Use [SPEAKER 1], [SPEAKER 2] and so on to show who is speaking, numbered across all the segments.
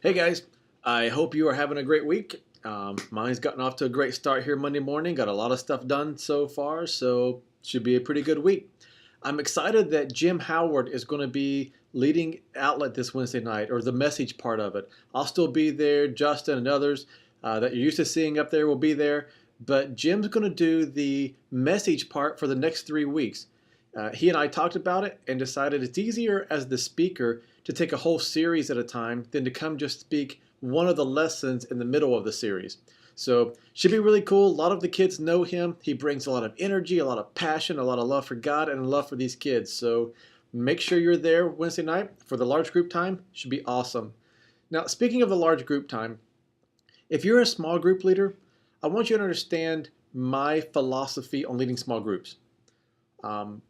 [SPEAKER 1] Hey guys, I hope you are having a great week. Mine's gotten off to a great start here Monday morning. Got a lot of stuff done so far, so should be a pretty good week. I'm excited that Jim Howard is going to be leading Outlet this Wednesday night, or the message part of it. I'll still be there. Justin and others that you're used to seeing up there will be there, but Jim's going to do the message part for the next 3 weeks. He and I talked about it and decided it's easier as the speaker to take a whole series at a time than to come just speak one of the lessons in the middle of the series. So should be really cool. A lot of the kids know him. He brings a lot of energy, a lot of passion, a lot of love for God, and love for these kids. So make sure you're there Wednesday night for the large group time. Should be awesome. Now, speaking of the large group time, if you're a small group leader, I want you to understand my philosophy on leading small groups. Um,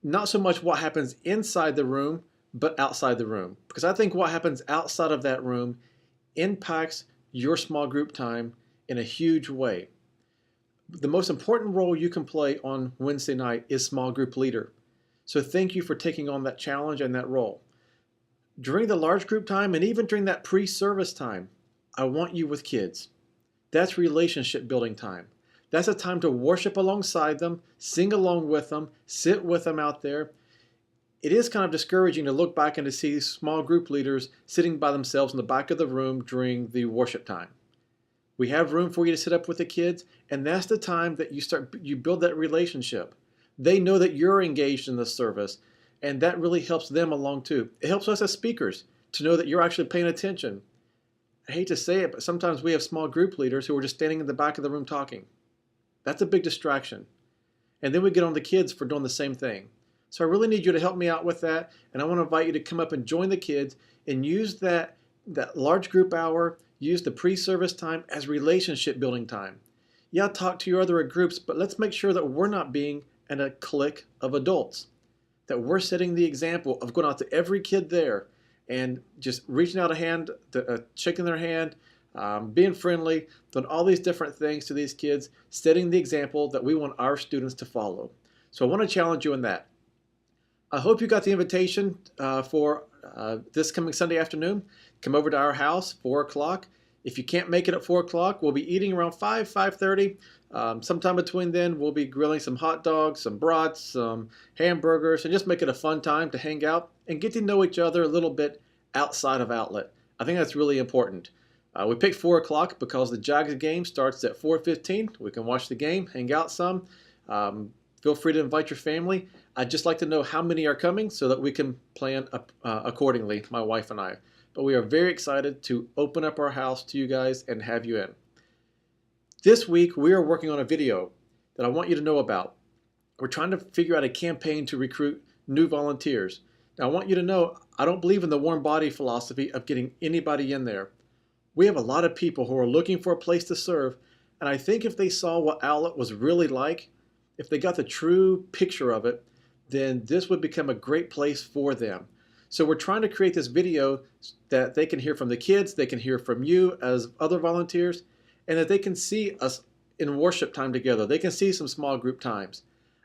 [SPEAKER 1] Not so much what happens inside the room, but outside the room. Because I think what happens outside of that room impacts your small group time in a huge way. The most important role you can play on Wednesday night is small group leader. So thank you for taking on that challenge and that role. During the large group time and even during that pre-service time, I want you with kids. That's relationship building time. That's a time to worship alongside them, sing along with them, sit with them out there. It is kind of discouraging to look back and to see small group leaders sitting by themselves in the back of the room during the worship time. We have room for you to sit up with the kids, and that's the time that you build that relationship. They know that you're engaged in the service, and that really helps them along too. It helps us as speakers to know that you're actually paying attention. I hate to say it, but sometimes we have small group leaders who are just standing in the back of the room talking. That's a big distraction. And then we get on the kids for doing the same thing. So I really need you to help me out with that. And I want to invite you to come up and join the kids and use that large group hour, use the pre-service time as relationship building time. Yeah, talk to your other groups, but let's make sure that we're not being in a clique of adults, that we're setting the example of going out to every kid there and just reaching out a hand, shaking their hand, being friendly, doing all these different things to these kids, setting the example that we want our students to follow. So I want to challenge you in that. I hope you got the invitation for this coming Sunday afternoon. Come over to our house, 4 o'clock. If you can't make it at 4 o'clock, we'll be eating around 5:30. Sometime between then, we'll be grilling some hot dogs, some brats, some hamburgers, and just make it a fun time to hang out and get to know each other a little bit outside of Outlet. I think that's really important. We picked 4 o'clock because the Jags game starts at 4:15. We can watch the game, hang out some. Feel free to invite your family. I'd just like to know how many are coming so that we can plan accordingly, my wife and I. But we are very excited to open up our house to you guys and have you in. This week, we are working on a video that I want you to know about. We're trying to figure out a campaign to recruit new volunteers. Now, I want you to know I don't believe in the warm body philosophy of getting anybody in there. We have a lot of people who are looking for a place to serve, and I think if they saw what Outlet was really like, if they got the true picture of it, then this would become a great place for them. So we're trying to create this video that they can hear from the kids, they can hear from you as other volunteers, and that they can see us in worship time together. They can see some small group times.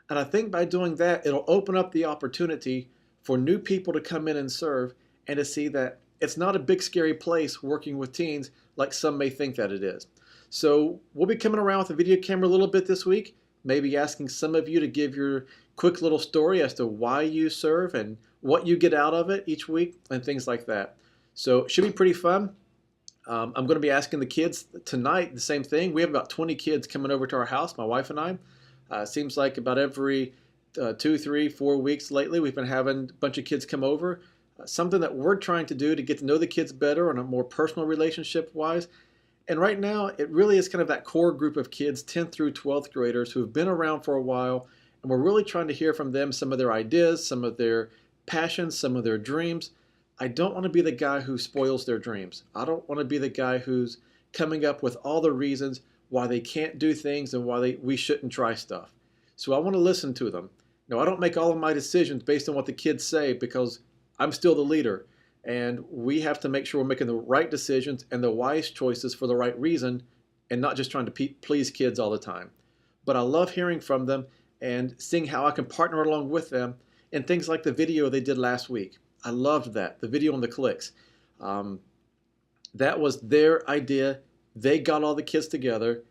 [SPEAKER 1] And I think by doing that, it'll open up the opportunity for new people to come in and serve and to see that it's not a big scary place working with teens like some may think that it is. So we'll be coming around with a video camera a little bit this week, maybe asking some of you to give your quick little story as to why you serve and what you get out of it each week and things like that. So it should be pretty fun. I'm going to be asking the kids tonight the same thing. We have about 20 kids coming over to our house, my wife and I. Seems like about every 2, 3, 4 weeks lately, we've been having a bunch of kids come over. Something that we're trying to do to get to know the kids better on a more personal relationship wise. And right now, it really is kind of that core group of kids, 10th through 12th graders, who have been around for a while. And we're really trying to hear from them some of their ideas, some of their passions, some of their dreams. I don't want to be the guy who spoils their dreams. I don't want to be the guy who's coming up with all the reasons why they can't do things and why we shouldn't try stuff. So I want to listen to them. Now, I don't make all of my decisions based on what the kids say because I'm still the leader. And we have to make sure we're making the right decisions and the wise choices for the right reason and not just trying to please kids all the time. But I love hearing from them and seeing how I can partner along with them in things like the video they did last week. I loved that, the video on the clicks. That was their idea. They got all the kids together,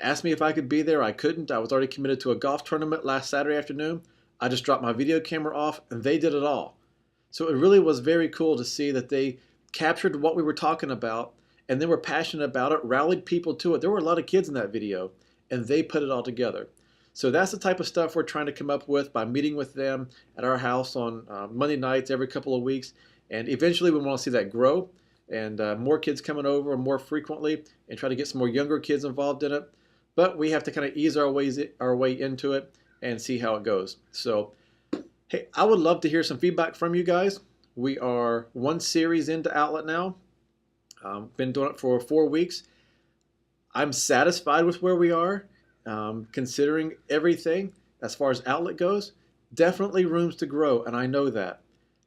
[SPEAKER 1] asked me if I could be there. I couldn't. I was already committed to a golf tournament last Saturday afternoon. I just dropped my video camera off and they did it all. So it really was very cool to see that they captured what we were talking about and they were passionate about it, rallied people to it. There were a lot of kids in that video and they put it all together. So that's the type of stuff we're trying to come up with by meeting with them at our house on Monday nights every couple of weeks. And eventually we want to see that grow and more kids coming over more frequently and try to get some more younger kids involved in it. But we have to kind of ease our way into it and see how it goes. So, hey, I would love to hear some feedback from you guys. We are one series into Outlet now. Been doing it for 4 weeks. I'm satisfied with where we are, considering everything as far as Outlet goes. Definitely rooms to grow, and I know that.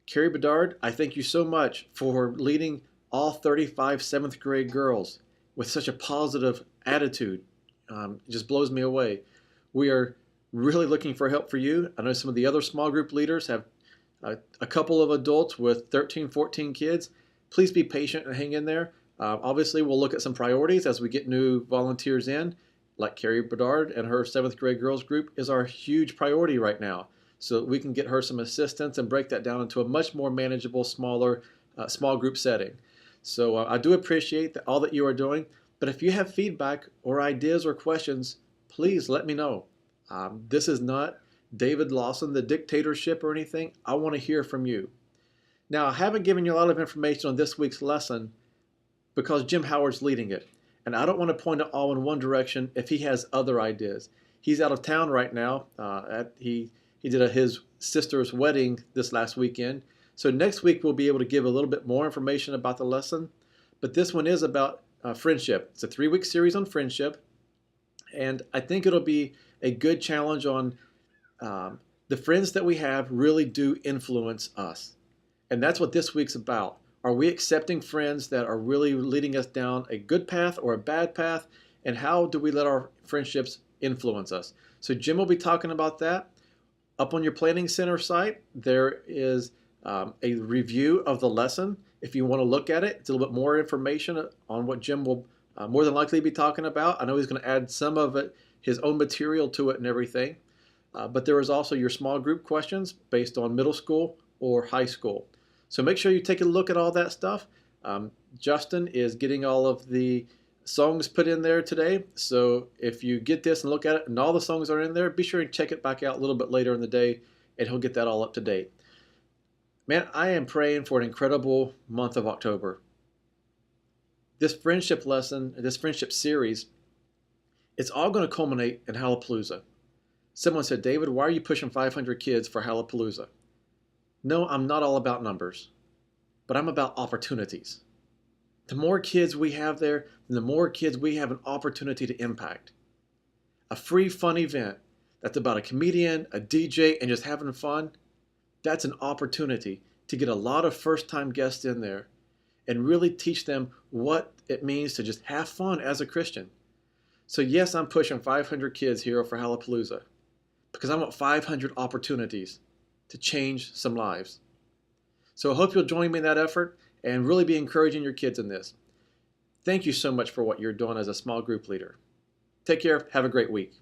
[SPEAKER 1] Carrie Bedard, I thank you so much for leading all 35 7th grade girls with such a positive attitude. It just blows me away. We are really looking for help for you. I know some of the other small group leaders have a couple of adults with 13, 14 kids. Please be patient and hang in there. Obviously, we'll look at some priorities as we get new volunteers in, like Carrie Bedard and her 7th grade girls group is our huge priority right now. So that we can get her some assistance and break that down into a much more manageable, smaller, small group setting. So I do appreciate all that you are doing. But if you have feedback or ideas or questions, please let me know. This is not David Lawson, the dictatorship or anything. I want to hear from you. Now, I haven't given you a lot of information on this week's lesson because Jim Howard's leading it. And I don't want to point it all in one direction if he has other ideas. He's out of town right now. He did his sister's wedding this last weekend. So next week we'll be able to give a little bit more information about the lesson. But this one is about friendship. It's a 3-week series on friendship. And I think it'll be a good challenge on the friends that we have really do influence us. And that's what this week's about. Are we accepting friends that are really leading us down a good path or a bad path? And how do we let our friendships influence us? So Jim will be talking about that. Up on your Planning Center site, there is a review of the lesson. If you want to look at it, it's a little bit more information on what Jim will more than likely be talking about. I know he's going to add some of it, his own material to it and everything. But there is also your small group questions based on middle school or high school. So make sure you take a look at all that stuff. Justin is getting all of the songs put in there today. So if you get this and look at it and all the songs are in there, be sure and check it back out a little bit later in the day and he'll get that all up to date. Man, I am praying for an incredible month of October. This friendship lesson, this friendship series, it's all going to culminate in Hallapalooza. Someone said, David, why are you pushing 500 kids for Hallapalooza? No, I'm not all about numbers, but I'm about opportunities. The more kids we have there, the more kids we have an opportunity to impact. A free, fun event that's about a comedian, a DJ, and just having fun, that's an opportunity to get a lot of first-time guests in there and really teach them what it means to just have fun as a Christian. So yes, I'm pushing 500 kids here for Hallapalooza because I want 500 opportunities to change some lives. So I hope you'll join me in that effort and really be encouraging your kids in this. Thank you so much for what you're doing as a small group leader. Take care. Have a great week.